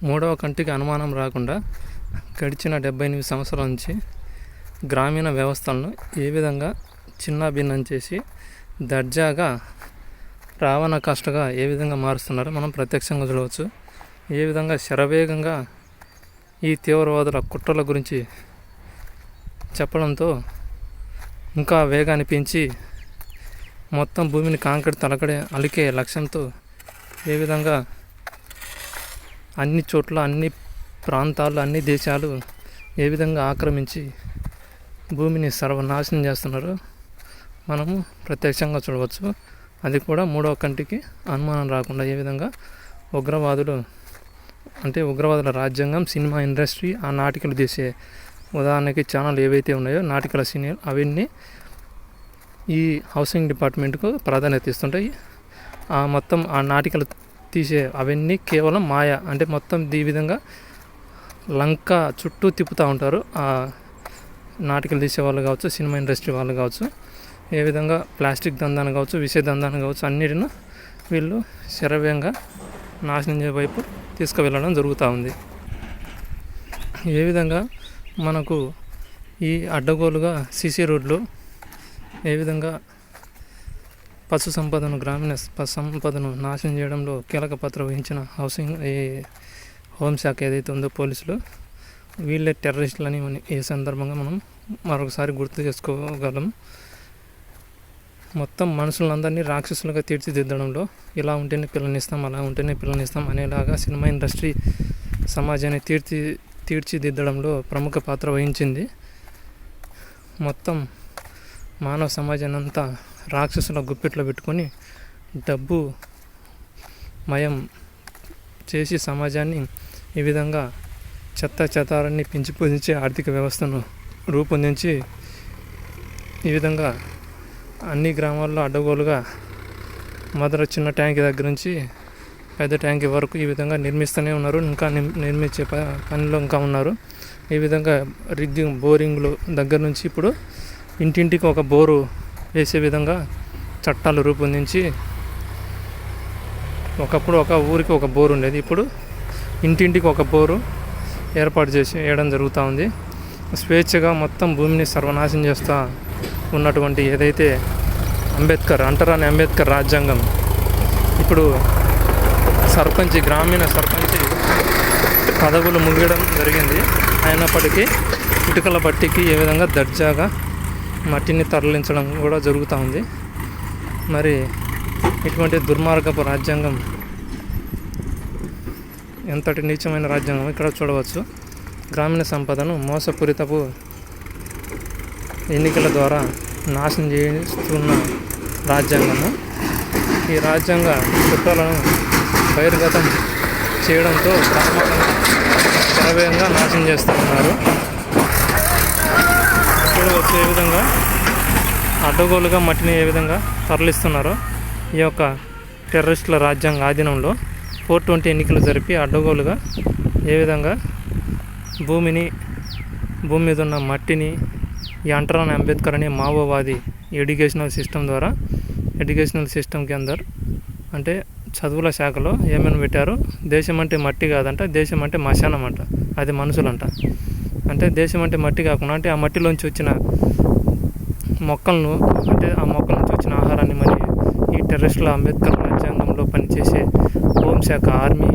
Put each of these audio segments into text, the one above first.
మూడవ కంటికి అనుమానం రాకుండా గడిచిన 78 సంవత్సరాల నుంచి గ్రామీణ వ్యవస్థలను ఏ విధంగా చిన్నాభిన్నం చేసి దర్జాగా రావణ కాష్టగా ఏ విధంగా మారుస్తున్నారో మనం ప్రత్యక్షంగా చూడవచ్చు. ఏ విధంగా శరవేగంగా ఈ తీవ్రవాదుల కుట్రల గురించి చెప్పడంతో ఇంకా వేగాన్ని పెంచి మొత్తం భూమిని కాంక్రీట్ తలకడే అలికే లక్ష్యంతో ఏ విధంగా అన్ని చోట్ల అన్ని ప్రాంతాలు అన్ని దేశాలు ఏ విధంగా ఆక్రమించి భూమిని సర్వనాశనం చేస్తున్నారో మనము ప్రత్యక్షంగా చూడవచ్చు. అది కూడా మూడవ కంటికి అనుమానం రాకుండా ఏ విధంగా ఉగ్రవాదుల రాజ్యాంగం, సినిమా ఇండస్ట్రీ, ఆ నాటికలు తీసే ఉదాహరణకి ఛానల్ ఏవైతే ఉన్నాయో నాటికల సీనియర్ అవన్నీ ఈ హౌసింగ్ డిపార్ట్మెంట్కు ప్రాధాన్యత ఇస్తుంటాయి. మొత్తం ఆ నాటికలు తీసే అవన్నీ కేవలం మాయ, అంటే మొత్తం ఈ విధంగా లంక చుట్టూ తిప్పుతూ ఉంటారు. ఆ నాటికలు తీసే వాళ్ళు కావచ్చు, సినిమా ఇండస్ట్రీ వాళ్ళు కావచ్చు, ఏ విధంగా ప్లాస్టిక్ దందాన్ని కావచ్చు, విష దందాన్ని కావచ్చు, అన్నిటిని వీళ్ళు శరవేగంగా నాశనం వైపు తీసుకువెళ్ళడం జరుగుతూ ఉంది. ఏ విధంగా మనకు ఈ అడ్డగోలుగా సీసీ రోడ్లు ఏ విధంగా పశు సంపదను, గ్రామీణ పశు సంపదను నాశనం చేయడంలో కీలక పాత్ర వహించిన హోంశాఖ ఏదైతే ఉందో పోలీసులు, వీళ్ళే టెర్రరిస్టులని ఈ సందర్భంగా మనం మరొకసారి గుర్తు చేసుకోగలం. మొత్తం మనుషులందరినీ రాక్షసులుగా తీర్చిదిద్దడంలో ఇలా ఉంటేనే పిల్లనిస్తాం, అలా ఉంటేనే పిల్లనిస్తాం అనేలాగా సినిమా ఇండస్ట్రీ సమాజాన్ని తీర్చిదిద్దడంలో ప్రముఖ పాత్ర వహించింది. మొత్తం మానవ సమాజాన్ని అంతా రాక్షసుల గుప్పిట్లో పెట్టుకొని డబ్బు మయం చేసి సమాజాన్ని ఈ విధంగా చెత్తాన్ని పెంచిపోయించే ఆర్థిక వ్యవస్థను రూపొందించి ఈ విధంగా అన్ని గ్రామాల్లో అడ్డగోలుగా మొదట చిన్న ట్యాంక్ దగ్గర నుంచి పెద్ద ట్యాంక్ వరకు ఈ విధంగా నిర్మిస్తూనే ఉన్నారు. ఇంకా నిర్మించే పనిలో ఇంకా ఉన్నారు. ఈ విధంగా రిగ్గింగ్, బోరింగ్లు దగ్గర నుంచి ఇప్పుడు ఇంటింటికి ఒక బోరు వేసే విధంగా చట్టాలు రూపొందించి, ఒకప్పుడు ఒక ఊరికి ఒక బోరు ఉండేది, ఇప్పుడు ఇంటింటికి ఒక బోరు ఏర్పాటు చేసి వేయడం జరుగుతూ ఉంది. స్వేచ్ఛగా మొత్తం భూమిని సర్వనాశనం చేస్తూ ఉన్నటువంటి ఏదైతే అంటరాని అంబేద్కర్ రాజ్యాంగం ఇప్పుడు గ్రామీణ సర్పంచ్ పదవులు ముగియడం జరిగింది. అయినప్పటికీ ఇటుకల బట్టికి ఏ విధంగా దర్జాగా మట్టిని తరలించడం కూడా జరుగుతూ ఉంది. మరి ఇటువంటి దుర్మార్గపు రాజ్యాంగం, ఎంతటి నీచమైన రాజ్యాంగం ఇక్కడ చూడవచ్చు. గ్రామీణ సంపదను మోసపూరితపు ఎన్నికల ద్వారా నాశనం చేస్తున్న రాజ్యాంగము. ఈ రాజ్యాంగ కుట్రలను బహిర్గతం చేయడంతో గ్రామాలను శరవేగంగా నాశనం చేస్తూ ఉన్నారు. ఇప్పుడు వచ్చే విధంగా అడ్డగోలుగా మట్టిని ఏ విధంగా తరలిస్తున్నారో ఈ యొక్క టెర్రరిస్టుల రాజ్యాంగ ఆధీనంలో 420 ఎన్నికలు జరిపి అడ్డగోలుగా ఏ విధంగా భూమి మీద ఉన్న మట్టిని ఈ అంటరాని అంబేద్కర్ అనే మావోవాది ఎడ్యుకేషనల్ సిస్టమ్ కింద అంటే చదువుల శాఖలో ఏమైనా పెట్టారు. దేశం అంటే మట్టి కాదంట, దేశం అంటే మశానం అంట, అది మనుషులంట. అంటే దేశం అంటే మట్టి కాకుండా అంటే ఆ మట్టిలోంచి వచ్చిన మొక్కలను, అంటే ఆ మొక్కల నుంచి వచ్చిన ఆహారాన్ని మరి ఈ టెర్రరిస్టుల అంబేద్కర్ రాజ్యాంగంలో పనిచేసే హోంశాఖ, ఆర్మీ,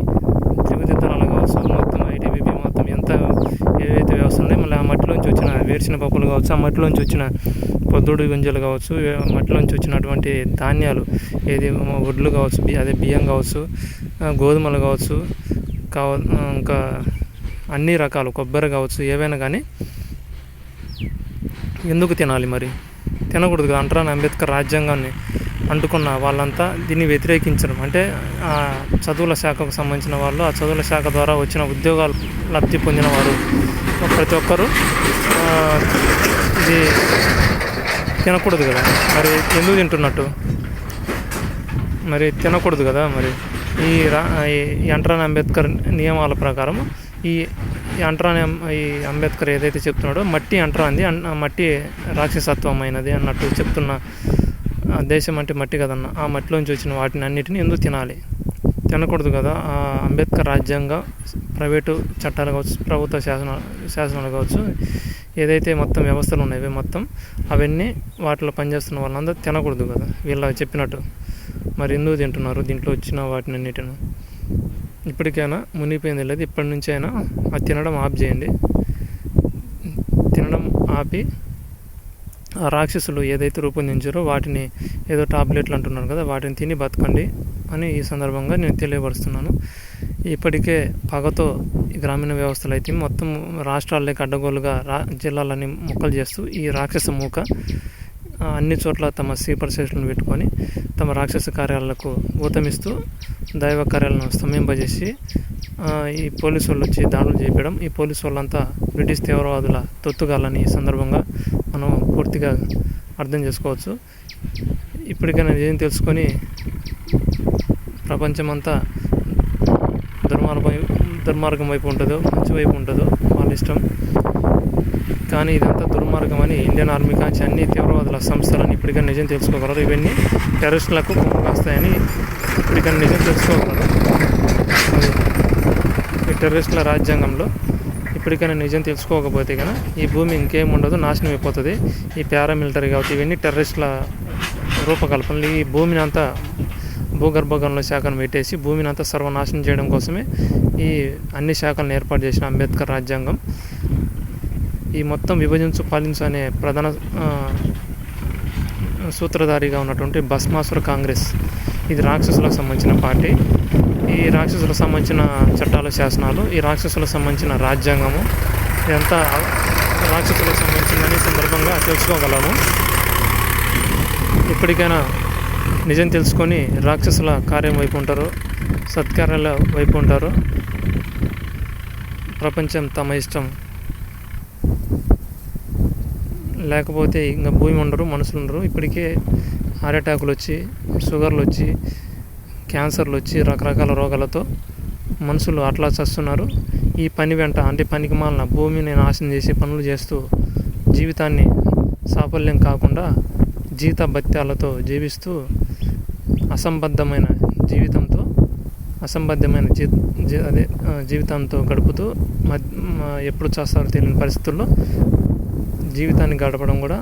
త్రివిధ దళాలు కావచ్చు, మొత్తం ఐటీబీపీ, మొత్తం ఎంత ఏవైతే వ్యవస్థ ఉన్నాయో మళ్ళీ ఆ మట్టిలోంచి వచ్చిన వేరుచిన పప్పులు కావచ్చు, ఆ మట్టిలోంచి వచ్చిన పొద్దుడు గింజలు కావచ్చు, మట్టిలోంచి వచ్చినటువంటి ధాన్యాలు, ఏది వడ్లు కావచ్చు, అదే బియ్యం కావచ్చు, గోధుమలు కావచ్చు, ఇంకా అన్ని రకాలు కొబ్బరి కావచ్చు, ఏవైనా కానీ ఎందుకు తినాలి? మరి తినకూడదు కదా. అంటరాని అంబేద్కర్ రాజ్యాంగాన్ని అంటుకున్న వాళ్ళంతా దీన్ని వ్యతిరేకించడం, అంటే ఆ చదువుల శాఖకు సంబంధించిన వాళ్ళు, ఆ చదువుల శాఖ ద్వారా వచ్చిన ఉద్యోగాలు లబ్ధి పొందిన వారు ప్రతి ఒక్కరూ ఇది తినకూడదు కదా. మరి ఎందుకు తింటున్నట్టు? మరి తినకూడదు కదా. మరి ఈ అంటరాని అంబేద్కర్ నియమాల ప్రకారం ఈ అంబేద్కర్ ఏదైతే చెప్తున్నాడో మట్టి అంటరాంది, మట్టి రాక్షసత్వమైనది అన్నట్టు చెప్తున్న దేశం అంటే మట్టి కదన్న, ఆ మట్టిలోంచి వచ్చిన వాటిని అన్నిటిని ఎందుకు తినాలి? తినకూడదు కదా. అంబేద్కర్ రాజ్యాంగ ప్రైవేటు చట్టాలు కావచ్చు, ప్రభుత్వ శాసనాలు కావచ్చు, ఏదైతే మొత్తం వ్యవస్థలు ఉన్నాయో మొత్తం అవన్నీ వాటిలో పనిచేస్తున్న వాళ్ళందరూ తినకూడదు కదా వీళ్ళ చెప్పినట్టు. మరి ఎందుకు తింటున్నారు దీంట్లో వచ్చిన వాటిని అన్నిటిని? ఇప్పటికైనా మునిగిపోయింది లేదు, ఇప్పటి నుంచి అయినా అది తినడం ఆఫ్ చేయండి. తినడం ఆపి ఆ రాక్షసులు ఏదైతే రూపొందించారో వాటిని ఏదో టాబ్లెట్లు అంటున్నారు కదా, వాటిని తిని బతకండి అని ఈ సందర్భంగా నేను తెలియపరుస్తున్నాను. ఇప్పటికే పగతో ఈ గ్రామీణ వ్యవస్థలు అయితే మొత్తం రాష్ట్రాలకి అడ్డగోలుగా జిల్లాలన్నీ ముక్కలు చేస్తూ ఈ రాక్షస మూక అన్ని చోట్ల తమ స్వీపర్ సెషన్లు పెట్టుకొని తమ రాక్షస కార్యాలకు ఊతమిస్తూ దైవ కార్యాలను స్తంభింపజేసి ఈ పోలీసు వాళ్ళు వచ్చి దాడులు చేయడం, ఈ పోలీసు వాళ్ళంతా బ్రిటిష్ తీవ్రవాదుల తొత్తుగాలని ఈ సందర్భంగా మనం పూర్తిగా అర్థం చేసుకోవచ్చు. ఇప్పటికైనా ఏం తెలుసుకొని ప్రపంచమంతా దుర్మార్గం వైపు ఉంటుందో మంచి వైపు ఉంటుందో వాళ్ళ ఇష్టం. కానీ ఇదంతా దుర్మార్గం అని ఇండియన్ ఆర్మీ కాంచి అన్ని తీవ్రవాదుల సంస్థలని ఇప్పటికైనా నిజం తెలుసుకోగలరు. ఇవన్నీ టెర్రరిస్టులకు కొమ్ము కాస్తాయని ఇప్పటికైనా నిజం తెలుసుకోగలరు. ఈ టెర్రరిస్టుల రాజ్యాంగంలో ఇప్పటికైనా నిజం తెలుసుకోకపోతే కనుక ఈ భూమి ఇంకేం ఉండదు, నాశనం అయిపోతుంది. ఈ పారామిలిటరీ కావచ్చు, ఇవన్నీ టెర్రరిస్టుల రూపకల్పనలు. ఈ భూమిని అంతా భూగర్భగంలో శాఖను పెట్టేసి భూమిని అంతా సర్వనాశనం చేయడం కోసమే ఈ అన్ని శాఖలను ఏర్పాటు చేసిన అంబేద్కర్ రాజ్యాంగం. ఈ మొత్తం విభజించు పాలించు అనే ప్రధాన సూత్రధారిగా ఉన్నటువంటి భస్మాసుర కాంగ్రెస్, ఇది రాక్షసులకు సంబంధించిన పార్టీ. ఈ రాక్షసులకు సంబంధించిన చట్టాలు, శాసనాలు, ఈ రాక్షసులకు సంబంధించిన రాజ్యాంగము, ఇదంతా రాక్షసులకు సంబంధించిందని సందర్భంగా తెలుసుకోగలము. ఇప్పటికైనా నిజం తెలుసుకొని రాక్షసుల కార్యం వైపు ఉంటారు, సత్కార్యాల వైపు ఉంటారు. ప్రపంచం తమ ఇష్టం, లేకపోతే ఇంకా భూమి ఉండరు, మనుషులు ఉండరు. ఇప్పటికే హార్ట్ అటాకులు వచ్చి, షుగర్లు వచ్చి, క్యాన్సర్లు వచ్చి, రకరకాల రోగాలతో మనుషులు అట్లా చస్తున్నారు. ఈ పని వెంట అంటే పనికి మాలిన భూమిని నాశనం చేసి పనులు చేస్తూ జీవితాన్ని సాఫల్యం కాకుండా జీత భత్యాలతో జీవిస్తూ అసంబద్ధమైన జీవితంతో గడుపుతూ ఎప్పుడు చేస్తారో తెలియని పరిస్థితుల్లో జీవితాన్ని గడపడం కూడా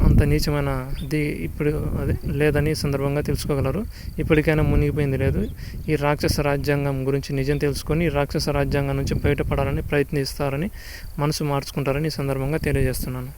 అంత నీచమైనది ఇప్పుడు లేదని సందర్భంగా తెలుసుకోగలరు. ఇప్పటికైనా మునిగిపోయింది లేదు. ఈ రాక్షస రాజ్యాంగం గురించి నిజం తెలుసుకొని ఈ రాక్షస రాజ్యాంగం నుంచి బయటపడాలని ప్రయత్నిస్తారని, మనసు మార్చుకుంటారని ఈ సందర్భంగా తెలియజేస్తున్నాను.